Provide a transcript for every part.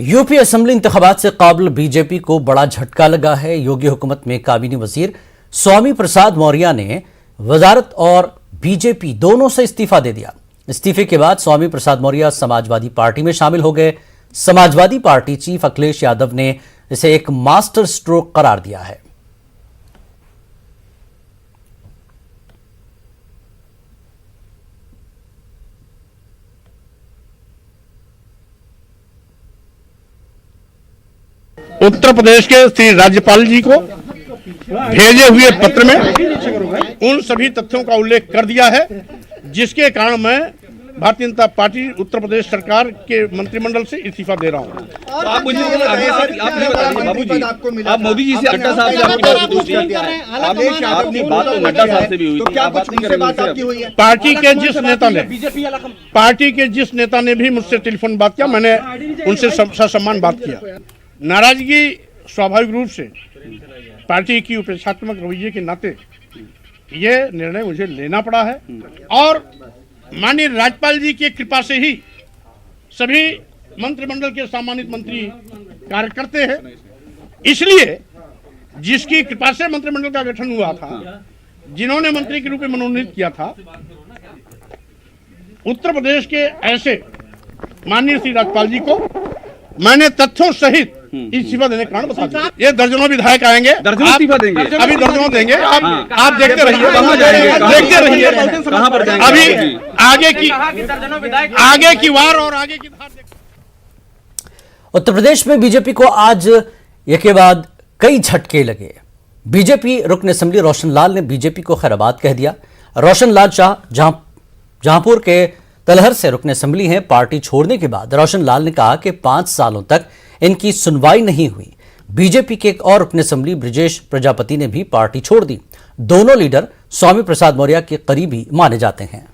UP assembly इंतखाबात से काबिल बीजेपी को बड़ा झटका लगा है। योगी हुकूमत में काबीना वजीर स्वामी प्रसाद मौर्य ने वजारत और बीजेपी दोनों से इस्तीफा दे दिया। इस्तीफे के बाद स्वामी प्रसाद मौर्य समाजवादी पार्टी में शामिल हो गए। समाजवादी पार्टी चीफ अखिलेश यादव ने इसे एक मास्टर स्ट्रोक करार दिया है। उत्तर प्रदेश के श्री राज्यपाल जी को भेजे हुए पत्र में उन सभी तथ्यों का उल्लेख कर दिया है जिसके कारण मैं भारतीय जनता पार्टी उत्तर प्रदेश सरकार के मंत्रिमंडल से इस्तीफा दे रहा हूं। तो आप मुझे बाबूजी, आप मोदी जी से नड्डा साहब से आपकी बात तो नड्डा साहब से भी हुई थी, आप बात नहीं कर रहे हैं। पार्टी के जिस नेता ने भी मुझसे टेलीफोन बात किया, मैंने उनसे ससम्मान बात किया। नाराजगी स्वाभाविक रूप से पार्टी की उपेक्षात्मक रवैये के नाते ये निर्णय मुझे लेना पड़ा है और माननीय राज्यपाल जी की कृपा से ही सभी मंत्रिमंडल के सम्मानित मंत्री कार्य करते हैं। इसलिए जिसकी कृपा से मंत्रिमंडल का गठन हुआ था, जिन्होंने मंत्री के रूप में मनोनीत किया था, उत्तर प्रदेश के ऐसे माननीय श्री राज्यपाल जी को मैंने तथ्यों सहित इस्तीफा देने का कारण बता दिया। ये दर्जनों विधायक आएंगे, दर्जनों इस्तीफा देंगे, अभी दर्जनों देंगे। आप देखते रहिए, देखते रहिए। कहां पर जाएंगे? अभी आगे की वार और आगे की धार। उत्तर प्रदेश में बीजेपी को आज एक के बाद कई झटके लगे। बीजेपी रुकन असेंबली रोशन लाल ने बीजेपी को खैराबाद कह दिया। रोशन लाल शाह जहांपुर के तलहर से रुकन असेंबली हैं। पार्टी छोड़ने के बाद रोशन लाल ने कहा कि 5 सालों तक इनकी सुनवाई नहीं हुई। बीजेपी के एक और रुकन असेंबली ब्रिजेश प्रजापति ने भी पार्टी छोड़ दी। दोनों लीडर स्वामी प्रसाद मौर्य के करीबी माने जाते हैं।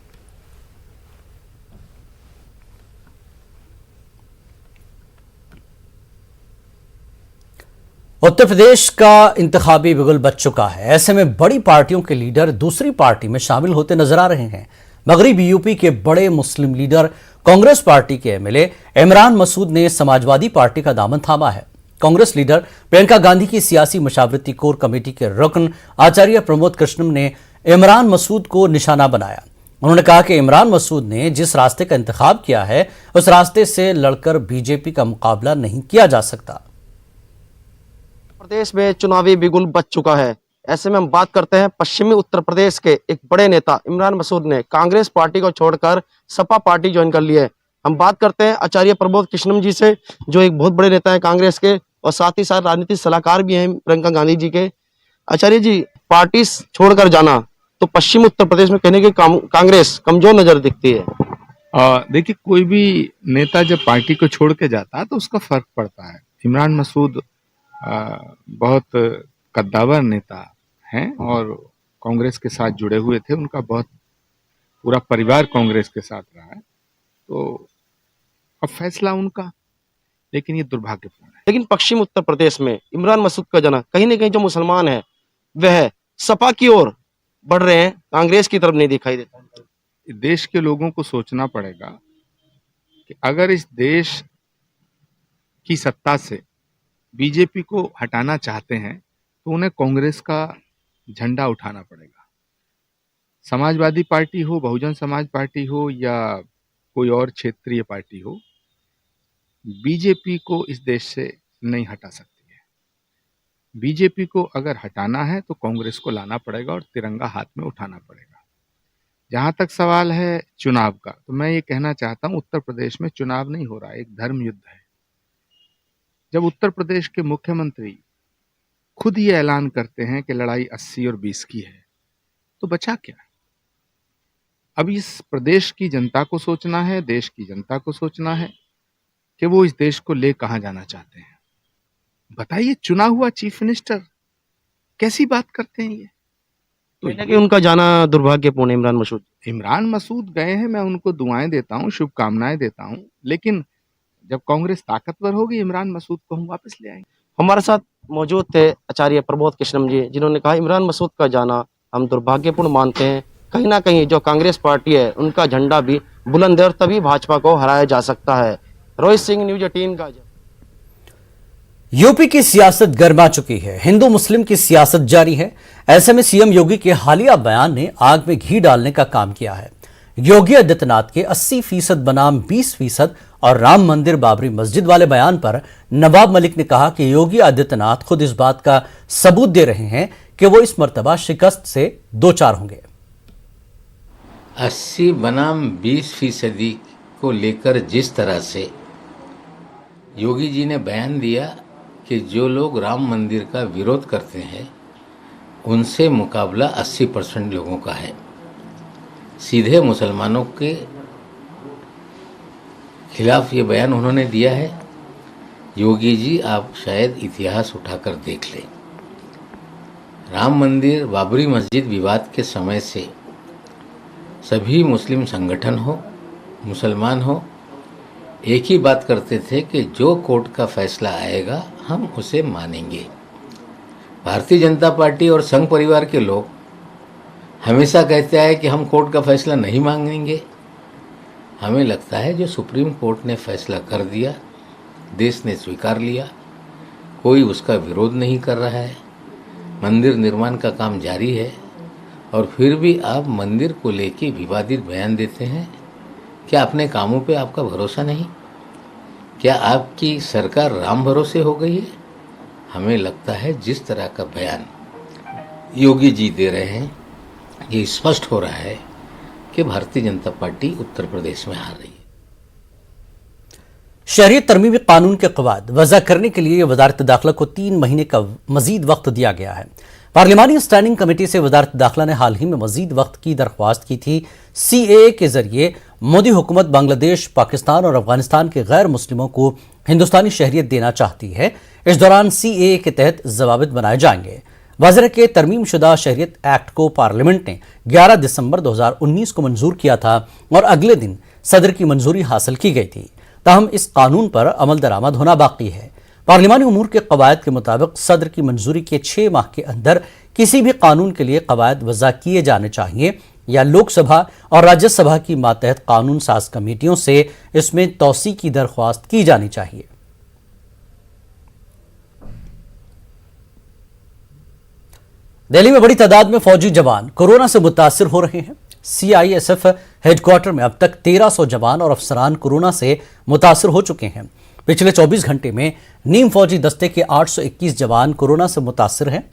उत्तर प्रदेश का इंतखाबी बिगुल बज चुका है। ऐसे में बड़ी पार्टियों के लीडर दूसरी पार्टी में शामिल होते नजर आ रहे हैं। मगरबी यूपी के बड़े मुस्लिम लीडर कांग्रेस पार्टी के एमएलए इमरान मसूद ने समाजवादी पार्टी का दामन थामा है। कांग्रेस लीडर प्रियंका गांधी की सियासी मशावरती कोर कमेटी के रुकन आचार्य प्रमोद कृष्णम ने इमरान मसूद को निशाना बनाया। उन्होंने कहा कि इमरान मसूद ने जिस रास्ते का इंतखाब किया है, उस रास्ते से लड़कर बीजेपी का मुकाबला नहीं किया जा सकता। प्रदेश में चुनावी बिगुल बज चुका है। ऐसे में हम बात करते हैं पश्चिमी उत्तर प्रदेश के एक बड़े नेता इमरान मसूद ने कांग्रेस पार्टी को छोड़कर सपा पार्टी ज्वाइन कर ली है। हम बात करते हैं आचार्य प्रमोद कृष्णम जी से, जो एक बहुत बड़े नेता है कांग्रेस के और साथ ही साथ राजनीतिक सलाहकार भी हैं प्रियंका गांधी जी के। आचार्य जी, पार्टी छोड़कर जाना तो पश्चिमी उत्तर प्रदेश में कहने की कांग्रेस कमजोर नजर दिखती है। देखिए, कोई भी नेता जब पार्टी को छोड़ के जाता है तो उसका फर्क पड़ता है। इमरान मसूद बहुत कद्दावर नेता हैं और कांग्रेस के साथ जुड़े हुए थे। उनका बहुत पूरा परिवार कांग्रेस के साथ रहा है, तो अब फैसला उनका, लेकिन ये दुर्भाग्यपूर्ण है। लेकिन पश्चिम उत्तर प्रदेश में इमरान मसूद का जाना, कहीं ना कहीं जो मुसलमान है वह सपा की ओर बढ़ रहे हैं, कांग्रेस की तरफ नहीं दिखाई देता। देश के लोगों को सोचना पड़ेगा कि अगर इस देश की सत्ता से बीजेपी को हटाना चाहते हैं तो उन्हें कांग्रेस का झंडा उठाना पड़ेगा। समाजवादी पार्टी हो, बहुजन समाज पार्टी हो या कोई और क्षेत्रीय पार्टी हो, बीजेपी को इस देश से नहीं हटा सकती है। बीजेपी को अगर हटाना है तो कांग्रेस को लाना पड़ेगा और तिरंगा हाथ में उठाना पड़ेगा। जहां तक सवाल है चुनाव का, तो मैं ये कहना चाहता हूं, उत्तर प्रदेश में चुनाव नहीं हो रहा है, एक धर्म युद्ध है। जब उत्तर प्रदेश के मुख्यमंत्री खुद ये ऐलान करते हैं कि लड़ाई 80 और 20 की है, तो बचा क्या? अब इस प्रदेश की जनता को सोचना है, देश की जनता को सोचना है कि वो इस देश को ले कहां जाना चाहते हैं। बताइए, चुना हुआ चीफ मिनिस्टर कैसी बात करते हैं ये? तो उनका जाना दुर्भाग्यपूर्ण है। इमरान मसूद गए हैं, मैं उनको दुआएं देता हूं, शुभकामनाएं देता हूं, लेकिन जब कांग्रेस ताकतवर होगी इमरान मसूद को हम वापस ले आएंगे। हमारे साथ मौजूद थे आचार्य प्रमोद कृष्णम जी, जिन्होंने कहा इमरान मसूद का जाना हम दुर्भाग्यपूर्ण मानते हैं। कहीं ना कहीं जो कांग्रेस पार्टी है उनका झंडा भी बुलंद है और तभी भाजपा को हराया जा सकता है। रोहित सिंह, न्यूज़ 18 गाजियाबाद। यूपी की सियासत गर्मा चुकी है। हिंदू मुस्लिम की सियासत जारी है। ऐसे में सीएम योगी के हालिया बयान ने आग में घी डालने का काम किया है। योगी आदित्यनाथ के 80% बनाम 20% और राम मंदिर बाबरी मस्जिद वाले बयान पर नवाब मलिक ने कहा कि योगी आदित्यनाथ खुद इस बात का सबूत दे रहे हैं कि वो इस मर्तबा शिकस्त से दो चार होंगे। 80 बनाम 20% को लेकर जिस तरह से योगी जी ने बयान दिया कि जो लोग राम मंदिर का विरोध करते हैं उनसे मुकाबला 80% लोगों का है, सीधे मुसलमानों के खिलाफ ये बयान उन्होंने दिया है। योगी जी आप शायद इतिहास उठाकर देख लें। राम मंदिर बाबरी मस्जिद विवाद के समय से सभी मुस्लिम संगठन हो, मुसलमान हो, एक ही बात करते थे कि जो कोर्ट का फैसला आएगा हम उसे मानेंगे। भारतीय जनता पार्टी और संघ परिवार के लोग हमेशा कहते हैं कि हम कोर्ट का फैसला नहीं मांगेंगे। हमें लगता है जो सुप्रीम कोर्ट ने फैसला कर दिया, देश ने स्वीकार लिया, कोई उसका विरोध नहीं कर रहा है, मंदिर निर्माण का काम जारी है, और फिर भी आप मंदिर को लेके विवादित बयान देते हैं। क्या अपने कामों पे आपका भरोसा नहीं? क्या आपकी सरकार राम भरोसे हो गई है? हमें लगता है जिस तरह का बयान योगी जी दे रहे हैं ये स्पष्ट हो रहा है कि भारतीय जनता पार्टी उत्तर प्रदेश में हार रही है। शहरियत तरमीमी कानून के कवायद वज़ा करने के लिए वज़ारत दाखिला को 3 महीने का मजीद वक्त दिया गया है। पार्लिमानी स्टैंडिंग कमेटी से वज़ारत दाखिला ने हाल ही में मजीद वक्त की दरख्वास्त की थी। सीएए के जरिए मोदी हुकूमत बांग्लादेश, पाकिस्तान और अफगानिस्तान के गैर मुस्लिमों को हिंदुस्तानी शहरियत देना चाहती है। इस दौरान सीएए के तहत ज़वाबित बनाए जाएंगे। वज़रा के तरमीम शुदा शहरियत एक्ट को पार्लियामेंट ने 11 दिसंबर 2019 को मंजूर किया था और अगले दिन सदर की मंजूरी हासिल की गई थी। ताहम इस कानून पर अमल दरामद होना बाकी है। पार्लिमानी उमूर के कवायद के मुताबिक सदर की मंजूरी के 6 माह के अंदर किसी भी कानून के लिए कवायद वज़ा किए जाने चाहिए या लोकसभा और राज्यसभा की मातहत कानून साज कमेटियों से इसमें तौसी की दरख्वास्त की जानी चाहिए। दिल्ली में बड़ी तादाद में फौजी जवान कोरोना से मुतासिर हो रहे हैं। सीआईएसएफ हेडक्वार्टर में अब तक 1300 जवान और अफसरान कोरोना से मुतासिर हो चुके हैं। पिछले 24 घंटे में नीम फौजी दस्ते के 821 जवान कोरोना से मुतासिर हैं।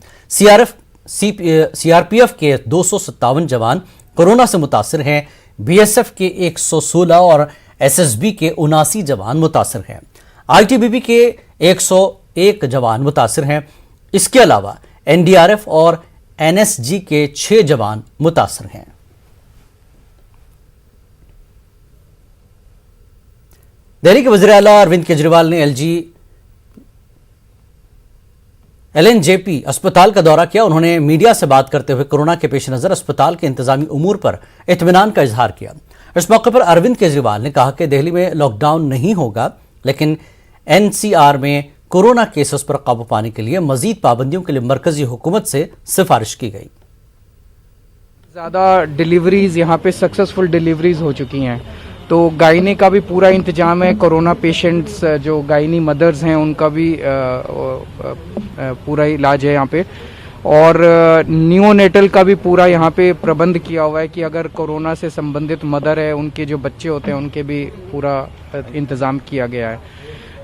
सीआरपीएफ के 257 जवान कोरोना से मुतासिर हैं। बीएसएफ के 116 और एसएसबी के 79 जवान मुतासिर हैं। आईटीबीपी के 101 जवान मुतासिर हैं। इसके अलावा एनडीआरएफ और एनएसजी के 6 जवान मुतासिर हैं। दिल्ली के वज़ीर आला अरविंद केजरीवाल ने एलएनजेपी अस्पताल का दौरा किया। उन्होंने मीडिया से बात करते हुए कोरोना के पेश नज़र अस्पताल के इंतजामी उमूर पर इत्मीनान का इजहार किया। इस मौके पर अरविंद केजरीवाल ने कहा कि दिल्ली में लॉकडाउन नहीं होगा, लेकिन एनसीआर में कोरोना केसेस पर काबू पाने के लिए मजीद पाबंदियों के लिए मरकजी हुकूमत से सिफारिश की गई। ज़्यादा डिलीवरीज यहाँ पे सक्सेसफुल डिलीवरीज हो चुकी हैं, तो गायनी का भी पूरा इंतजाम है। कोरोना पेशेंट्स जो गायनी मदर्स हैं उनका भी पूरा इलाज है यहाँ पे, और नियोनेटल का भी पूरा यहाँ पे प्रबंध किया हुआ है कि अगर कोरोना से संबंधित मदर है, उनके जो बच्चे होते हैं उनके भी पूरा इंतज़ाम किया गया है।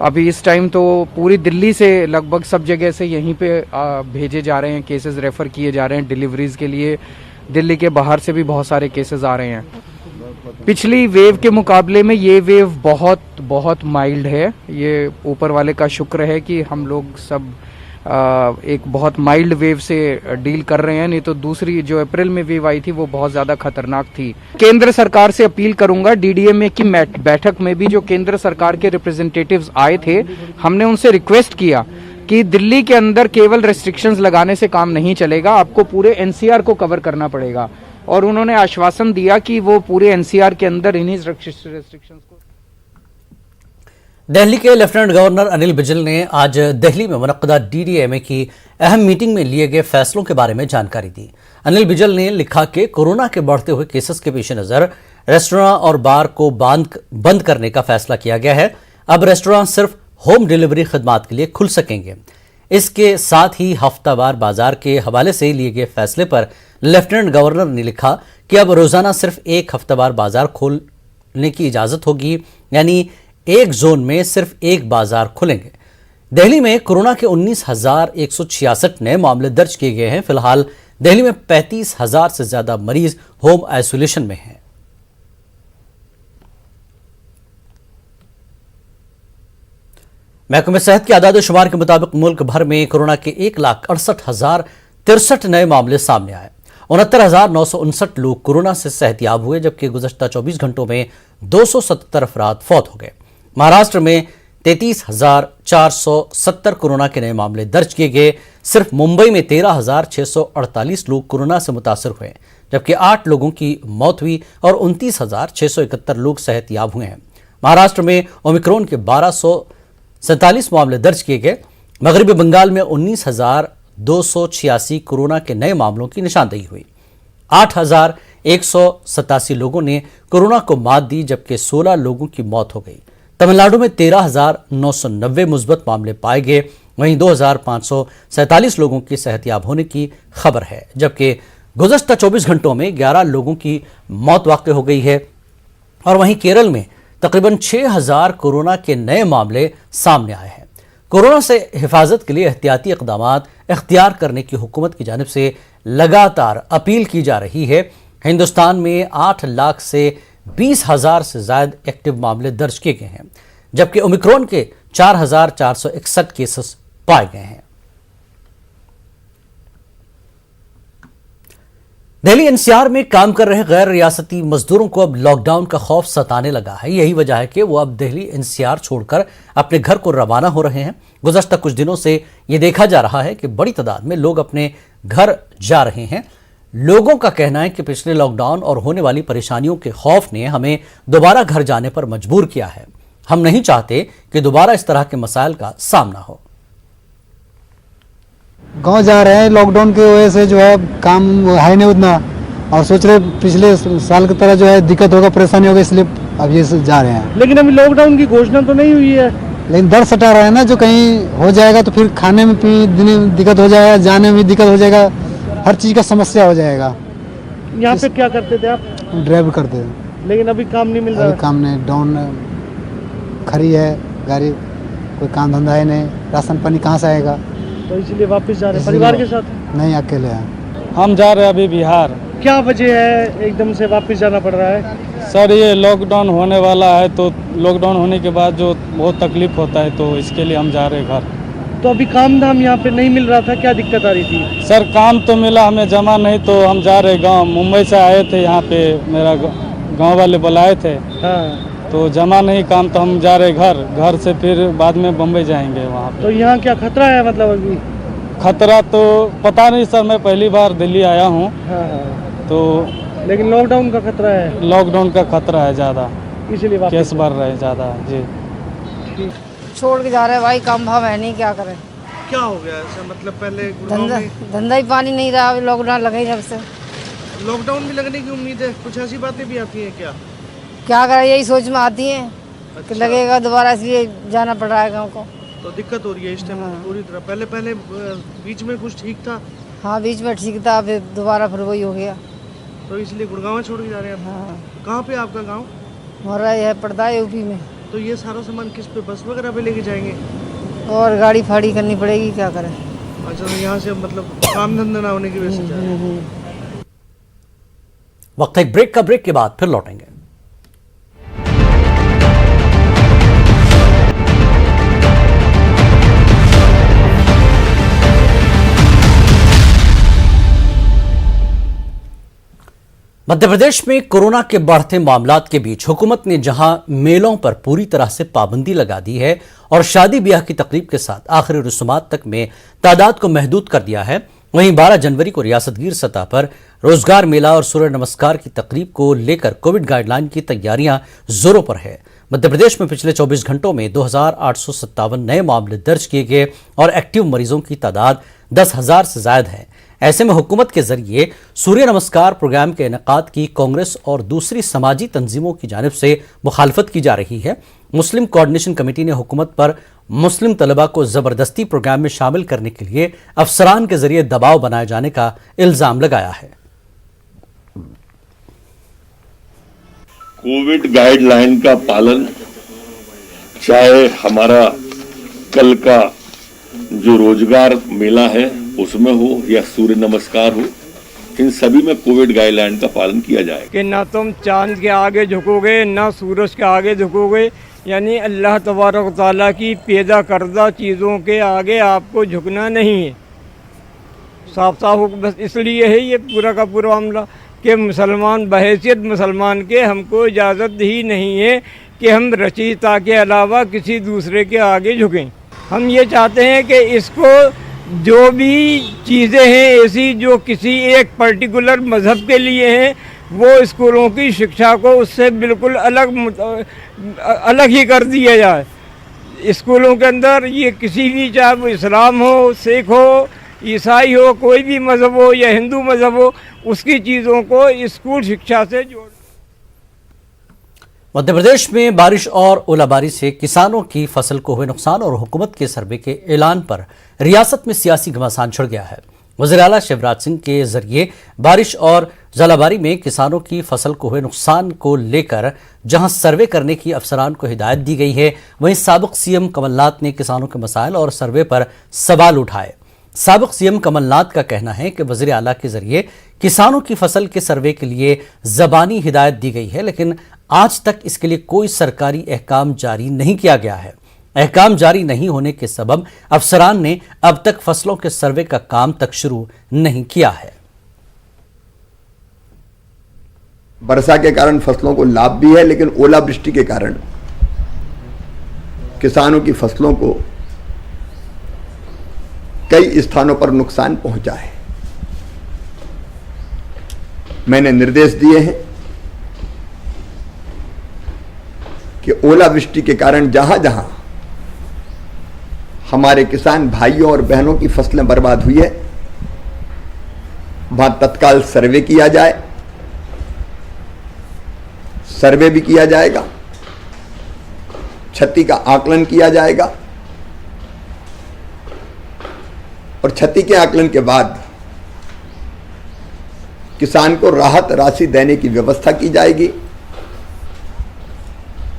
अभी इस टाइम तो पूरी दिल्ली से लगभग सब जगह से यहीं पे भेजे जा रहे हैं, केसेस रेफ़र किए जा रहे हैं डिलीवरीज़ के लिए। दिल्ली के बाहर से भी बहुत सारे केसेस आ रहे हैं। पिछली वेव के मुकाबले में ये वेव बहुत माइल्ड है। ये ऊपर वाले का शुक्र है कि हम लोग सब एक बहुत माइल्ड वेव से डील कर रहे हैं, नहीं तो दूसरी जो अप्रैल में वेव आई थी वो बहुत ज़्यादा खतरनाक थी। केंद्र सरकार से अपील करूंगा, डीडीएमए की बैठक में भी जो केंद्र सरकार के रिप्रेजेंटेटिव्स आए थे, हमने उनसे रिक्वेस्ट किया कि दिल्ली के अंदर केवल रेस्ट्रिक्शंस लगाने से काम नहीं चलेगा, आपको पूरे एनसीआर को कवर करना पड़ेगा। और उन्होंने आश्वासन दिया कि वो पूरे एनसीआर के अंदर इन्हीं रेस्ट्रिक्शंस को। दिल्ली के लेफ्टिनेंट गवर्नर अनिल बिजल ने आज दिल्ली में मुनक्कदा डीडीएमए की अहम मीटिंग में लिए गए फैसलों के बारे में जानकारी दी। अनिल बिजल ने लिखा कि कोरोना के बढ़ते हुए केसेस के पेश नज़र रेस्टोरेंट और बार को बंद करने का फैसला किया गया है। अब रेस्टोरेंट सिर्फ होम डिलीवरी खदमात के लिए खुल सकेंगे। इसके साथ ही हफ्तावार बाजार के हवाले से लिए गए फैसले पर लेफ्टिनेंट गवर्नर ने लिखा कि अब रोजाना सिर्फ एक हफ्तावार बाजार खोलने की इजाजत होगी, यानी एक जोन में सिर्फ एक बाजार खुलेंगे। दिल्ली में कोरोना के 19,166 नए मामले दर्ज किए गए हैं। फिलहाल दिल्ली में 35,000 से ज्यादा मरीज होम आइसोलेशन में हैं। महकमे सेहत के आदाद शुमार के मुताबिक मुल्क भर में कोरोना के 1,68,063 नए मामले सामने आए। 69,959 लोग कोरोना से सेहतयाब हुए, जबकि गुज़श्ता 24 घंटों में 277 अफराद फौत हो गए। महाराष्ट्र में 33,470 कोरोना के नए मामले दर्ज किए गए। सिर्फ मुंबई में 13,648 लोग कोरोना से मुतासर हुए, जबकि 8 लोगों की मौत हुई और 29,671 लोग सेहतयाब हुए हैं। महाराष्ट्र में ओमिक्रॉन के 1,247 मामले दर्ज किए गए। मगरबी बंगाल में 19,286 कोरोना के नए मामलों की निशानदेही हुई। 8,187 लोगों ने कोरोना को मात दी, जबकि 16 लोगों की मौत हो गई। तमिलनाडु में 13,990 मुस्बत मामले पाए गए। वहीं 2,547 लोगों की सेहतयाब होने की खबर है, जबकि गुज़श्ता 24 घंटों में 11 लोगों की मौत वाक़ हो गई है। और वहीं केरल में तकरीबन 6,000 कोरोना के नए मामले सामने आए हैं। कोरोना से हिफाजत के लिए एहतियाती इक़दामात इख्तियार करने की हुकूमत की जानिब से लगातार अपील की जा रही है। हिंदुस्तान में 8 लाख से 20,000 से ज्यादा एक्टिव मामले दर्ज किए गए हैं, जबकि ओमिक्रॉन के 4,461 केसेस पाए गए हैं। दिल्ली एनसीआर में काम कर रहे गैर रियासती मजदूरों को अब लॉकडाउन का खौफ सताने लगा है। यही वजह है कि वो अब दिल्ली एनसीआर छोड़कर अपने घर को रवाना हो रहे हैं। गुज़श्ता कुछ दिनों से ये देखा जा रहा है कि बड़ी तादाद में लोग अपने घर जा रहे हैं। लोगों का कहना है कि पिछले लॉकडाउन और होने वाली परेशानियों के खौफ ने हमें दोबारा घर जाने पर मजबूर किया है। हम नहीं चाहते कि दोबारा इस तरह के मसाइल का सामना हो। गांव जा रहे हैं, लॉकडाउन की वजह से जो है काम है नहीं उतना, और सोच रहे पिछले साल की तरह जो है दिक्कत होगा, परेशानी होगा, इसलिए अब ये जा रहे हैं। लेकिन अभी लॉकडाउन की घोषणा तो नहीं हुई है। लेकिन डर सता रहा है ना, जो कहीं हो जाएगा तो फिर खाने में पीने में दिक्कत हो जाएगा, जाने में दिक्कत हो जाएगा, हर चीज़ का समस्या हो जाएगा। यहाँ पे क्या करते थे आप? ड्राइव करते हैं। लेकिन अभी काम नहीं मिल रहा। अभी काम नहीं, डाउन खड़ी है गाड़ी, कोई काम धंधा है नहीं, राशन पानी कहाँ से आएगा, तो इसलिए वापस जा रहे हैं परिवार के साथ? नहीं, अकेले हैं। हम जा रहे हैं अभी बिहार। क्या वजह है एकदम से वापस जाना पड़ रहा है? सर, ये लॉकडाउन होने वाला है, तो लॉकडाउन होने के बाद जो बहुत तकलीफ होता है, तो इसके लिए हम जा रहे हैं घर। तो अभी काम धाम यहाँ पे नहीं मिल रहा था, क्या दिक्कत आ रही थी? सर, काम तो मिला, हमें जमा नहीं, तो हम जा रहे गांव। मुंबई से आए थे यहाँ पे, मेरा गांव वाले बुलाए थे। हाँ, तो जमा नहीं काम, तो हम जा रहे घर से फिर बाद में बम्बई जाएंगे वहाँ पे। तो यहाँ क्या खतरा है? मतलब अभी खतरा तो पता नहीं सर, मैं पहली बार दिल्ली आया हूँ। हाँ, तो लेकिन लॉकडाउन का खतरा है। लॉकडाउन का खतरा है ज़्यादा, इसीलिए केस बढ़ रहे हैं ज़्यादा जी। छोड़ के जा रहे हैं भाई, काम भाव है नहीं, क्या करें। क्या हो गया ऐसा? मतलब पहले धंधा ही पानी नहीं रहा, लॉकडाउन लगा ही जब से। लॉकडाउन भी लगने की उम्मीद है, कुछ ऐसी बातें भी आती हैं क्या करें, यही सोच में आती है कि लगेगा दोबारा, इसलिए जाना पड़ रहा है गाँव को। तो दिक्कत हो रही है इस टाइम पूरी तरह। पहले बीच में कुछ ठीक था। हाँ, बीच में ठीक था, फिर दोबारा फिर वही हो गया, तो इसलिए गुड़गांव छोड़ के जा रहे हैं। हाँ। कहाँ पे आपका गांव? हमारा यह पड़ता है यूपी में। तो ये सारा सामान किस पे, बस वगैरह पे लेके जाएंगे? और गाड़ी फाड़ी करनी पड़ेगी, क्या करें। अच्छा, तो यहाँ से मतलब काम धंधा ना होने की वजह से जा रहे हैं। वक्त है ब्रेक का। ब्रेक के बाद फिर लौटेंगे। मध्य प्रदेश में कोरोना के बढ़ते मामलात के बीच हुकूमत ने जहां मेलों पर पूरी तरह से पाबंदी लगा दी है और शादी ब्याह की तकरीब के साथ आखिरी रसूमात तक में तादाद को महदूद कर दिया है, वहीं 12 जनवरी को रियासतगीर सतह पर रोजगार मेला और सूर्य नमस्कार की तकरीब को लेकर कोविड गाइडलाइन की तैयारियां जोरों पर है। मध्य प्रदेश में पिछले 24 घंटों में 2,857 नए मामले दर्ज किए गए और एक्टिव मरीजों की तादाद 10,000 से ज्यादा है। ऐसे में हुकूमत के जरिए सूर्य नमस्कार प्रोग्राम के इनेकाद की कांग्रेस और दूसरी समाजी तंजीमों की जानिब से मुखालफत की जा रही है। मुस्लिम कोऑर्डिनेशन कमेटी ने हुकूमत पर मुस्लिम तलबा को जबरदस्ती प्रोग्राम में शामिल करने के लिए अफसरान के जरिए दबाव बनाए जाने का इल्जाम लगाया है। कोविड गाइडलाइन का पालन, चाहे हमारा कल का जो रोजगार मेला है उसमें हो या सूर्य नमस्कार हो, इन सभी में कोविड गाइडलाइन का पालन किया जाएगा। कि ना तुम चांद के आगे झुकोगे ना सूरज के आगे झुकोगे, यानी अल्लाह तबारक ताला की पैदा करदा चीज़ों के आगे आपको झुकना नहीं है। साफ साफ बस इसलिए है ये पूरा का पूरा मामला कि मुसलमान बहैसियत मुसलमान के हमको इजाज़त ही नहीं है कि हम रचयिता के अलावा किसी दूसरे के आगे झुकें। हम ये चाहते हैं कि इसको जो भी चीज़ें हैं ऐसी जो किसी एक पर्टिकुलर मज़हब के लिए हैं, वो स्कूलों की शिक्षा को उससे बिल्कुल अलग ही कर दिया जाए। स्कूलों के अंदर ये किसी भी, चाहे वो इस्लाम हो, सिख हो, ईसाई हो, कोई भी मज़हब हो या हिंदू मज़हब हो, उसकी चीज़ों को स्कूल शिक्षा से जोड़। मध्य प्रदेश में बारिश और ओलाबारी से किसानों की फसल को हुए नुकसान और हुकूमत के सर्वे के ऐलान पर रियासत में सियासी घमासान छिड़ गया है। वज़ीर आला शिवराज सिंह के जरिए बारिश और जलाबारी में किसानों की फसल को हुए नुकसान को लेकर जहां सर्वे करने की अफसरान को हिदायत दी गई है, वहीं साबिक सीएम कमलनाथ ने किसानों के मसाइल और सर्वे पर सवाल उठाए। साबिक सीएम कमलनाथ का कहना है कि वज़ीर आला के जरिए किसानों की फसल के सर्वे के लिए ज़बानी हिदायत दी गई है, लेकिन आज तक इसके लिए कोई सरकारी अहकाम जारी नहीं किया गया है। अहकाम जारी नहीं होने के सबब अफसरान ने अब तक फसलों के सर्वे का काम तक शुरू नहीं किया है। वर्षा के कारण फसलों को लाभ भी है, लेकिन ओलावृष्टि के कारण किसानों की फसलों को कई स्थानों पर नुकसान पहुंचा है। मैंने निर्देश दिए हैं कि ओलावृष्टि के कारण जहां जहां हमारे किसान भाइयों और बहनों की फसलें बर्बाद हुई है, वहां तत्काल सर्वे किया जाए। सर्वे भी किया जाएगा, क्षति का आकलन किया जाएगा और क्षति के आकलन के बाद किसान को राहत राशि देने की व्यवस्था की जाएगी।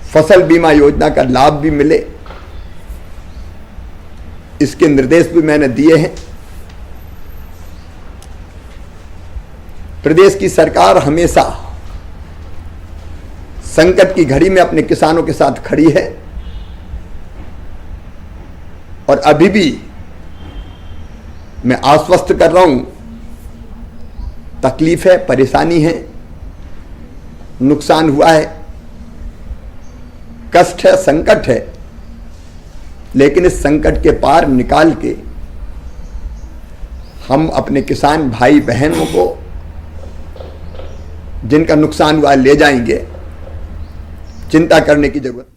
फसल बीमा योजना का लाभ भी मिले, इसके निर्देश भी मैंने दिए हैं। प्रदेश की सरकार हमेशा संकट की घड़ी में अपने किसानों के साथ खड़ी है और अभी भी मैं आश्वस्त कर रहा हूं, तकलीफ है, परेशानी है, नुकसान हुआ है, कष्ट है, संकट है, लेकिन इस संकट के पार निकाल के हम अपने किसान भाई बहनों को जिनका नुकसान हुआ ले जाएंगे। चिंता करने की जरूरत।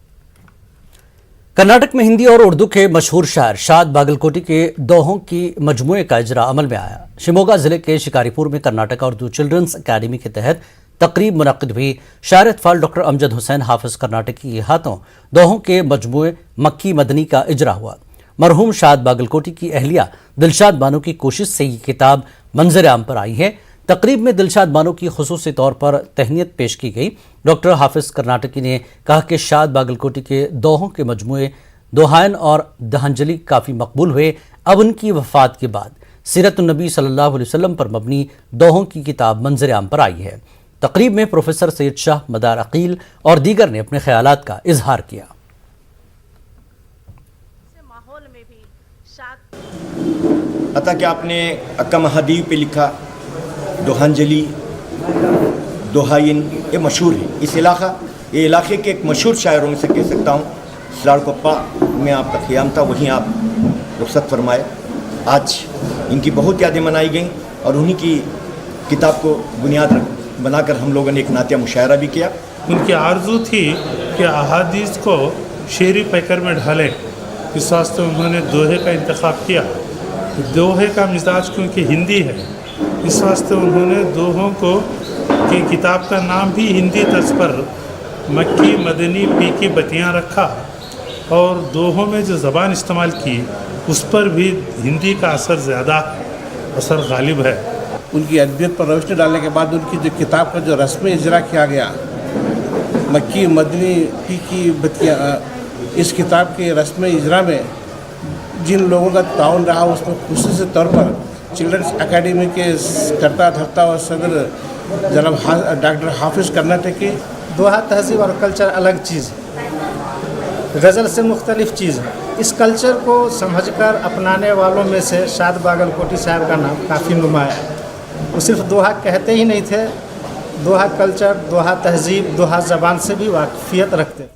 कर्नाटक में हिंदी और उर्दू के मशहूर शायर शाद बागलकोटी के दोहों की मजमूए का इजरा अमल में आया। शिमोगा जिले के शिकारीपुर में कर्नाटक उर्दू चिल्ड्रंस अकेडमी के तहत तकरीब मुनक्किद हुई। शायर इत्फाल डॉक्टर अमजद हुसैन हाफिज कर्नाटकी के हाथों दोहों के मजमूए मक्की मदनी का इजरा हुआ। मरहूम शाद बागलकोटी की अहलिया दिलशाद बानो की कोशिश से ये किताब मंजर आम पर आई है। तकरीब में दिलशाद बानो की खुसूसी तौर पर तहनीत पेश की गई। डॉक्टर हाफिज कर्नाटकी ने कहा कि शाद बागलकोटी के दोहों के मजमूए दोहायन और दहंजली काफ़ी मकबूल हुए। अब उनकी वफ़ात के बाद सीरत-उन-नबी सल्लल्लाहु अलैहि वसल्लम पर मबनी दोहों की किताब मंजर आम पर आई है। तकरीब में प्रोफेसर सैयद शाह, मदार अकील और दीगर ने अपने ख्यालात का इजहार किया। अतः कि आपने अक्का महादीव पे लिखा दोहांजलि, दोहाइन, ये मशहूर है। ये इलाके के एक मशहूर शायरों में से कह सकता हूँ। सलारकोप्पा में आपका क़याम था, वहीं आप रुखसत फरमाए। आज इनकी बहुत यादें मनाई गई और उन्हीं की किताब को बुनियाद बनाकर हम लोगों ने एक नातिया मुशायरा भी किया। उनकी आरजू थी कि अहादीस को शेरी पैकर में ढालें, इस वास्ते उन्होंने दोहे का इंतखाब किया। दोहे का मिजाज क्योंकि हिंदी है इस वास्ते उन्होंने दोहों को की किताब का नाम भी हिंदी तर्ज पर मक्की मदनी पी की बतियाँ रखा और दोहों में जो ज़बान इस्तेमाल की उस पर भी हिंदी का असर ज़्यादा असर गालिब है। उनकी अद्वित पर रोशनी डालने के बाद उनकी जो किताब का जो रस्म इजरा किया गया मक्की मदनी पी की बतियाँ, इस किताब के रस्म इजरा में जिन लोगों का ताउन रहा उसमें खुसूसी तौर पर चिल्ड्रंस एकेडमी के करता धरता और सदर जनाब डॉक्टर हाफिज़ कर्नाटकी। दोहा तहज़ीब और कल्चर अलग चीज़, गज़ल से मुख्तलिफ चीज़ है। इस कल्चर को समझकर अपनाने वालों में से शाद बागलकोटी साहब का नाम काफ़ी नुमाया है। वो सिर्फ दोहा कहते ही नहीं थे, दोहा कल्चर, दोहा तहज़ीब, दोहा ज़बान से भी वाकफियत रखते थे।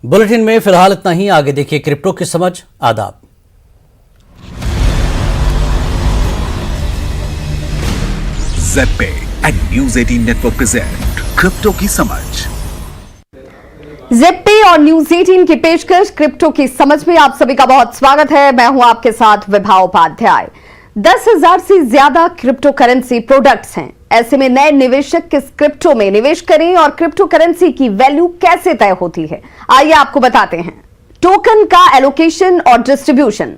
बुलेटिन में फिलहाल इतना ही। आगे देखिए क्रिप्टो की समझ। आदाब। Z and News 18 network present crypto की समझ। ज़ेड और न्यूज़ 18 की पेशकश क्रिप्टो की समझ में आप सभी का बहुत स्वागत है। मैं हूं आपके साथ विभा उपाध्याय। 10,000 से ज्यादा क्रिप्टो करेंसी प्रोडक्ट्स हैं। ऐसे में नए निवेशक किस क्रिप्टो में निवेश करें और क्रिप्टो करेंसी की वैल्यू कैसे तय होती है, आइए आपको बताते हैं। टोकन का एलोकेशन और डिस्ट्रीब्यूशन।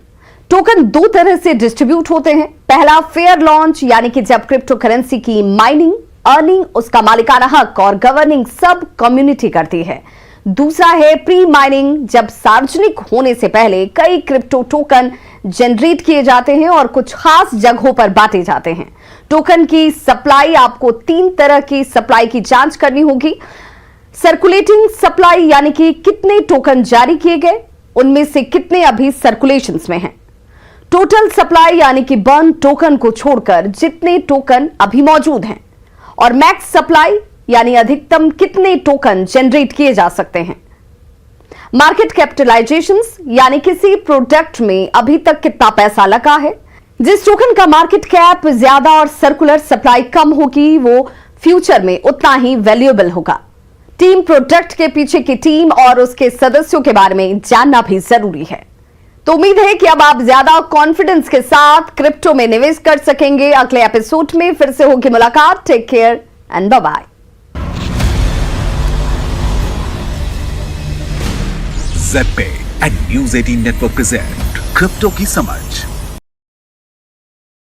टोकन दो तरह से डिस्ट्रीब्यूट होते हैं। पहला फेयर लॉन्च, यानी कि जब क्रिप्टो करेंसी की माइनिंग, अर्निंग, उसका मालिकाना हक और गवर्निंग सब कम्युनिटी करती है। दूसरा है प्री माइनिंग, जब सार्वजनिक होने से पहले कई क्रिप्टो टोकन जनरेट किए जाते हैं और कुछ खास जगहों पर बांटे जाते हैं। टोकन की सप्लाई, आपको 3 तरह की सप्लाई की जांच करनी होगी। सर्कुलेटिंग सप्लाई, यानी कि कितने टोकन जारी किए गए, उनमें से कितने अभी सर्कुलेशंस में हैं। टोटल सप्लाई, यानी कि बर्न टोकन को छोड़कर जितने टोकन अभी मौजूद हैं। और मैक्स सप्लाई, यानी अधिकतम कितने टोकन जनरेट किए जा सकते हैं। मार्केट कैपिटलाइजेशंस, यानी किसी प्रोडक्ट में अभी तक कितना पैसा लगा है। जिस टोकन का मार्केट कैप ज्यादा और सर्कुलर सप्लाई कम होगी वो फ्यूचर में उतना ही वैल्यूएबल होगा। टीम, प्रोडक्ट के पीछे की टीम और उसके सदस्यों के बारे में जानना भी जरूरी है। तो उम्मीद है कि अब आप ज्यादा कॉन्फिडेंस के साथ क्रिप्टो में निवेश कर सकेंगे। अगले एपिसोड में फिर से होगी मुलाकात। Take care and bye bye. Z and News 18 network present crypto की समझ।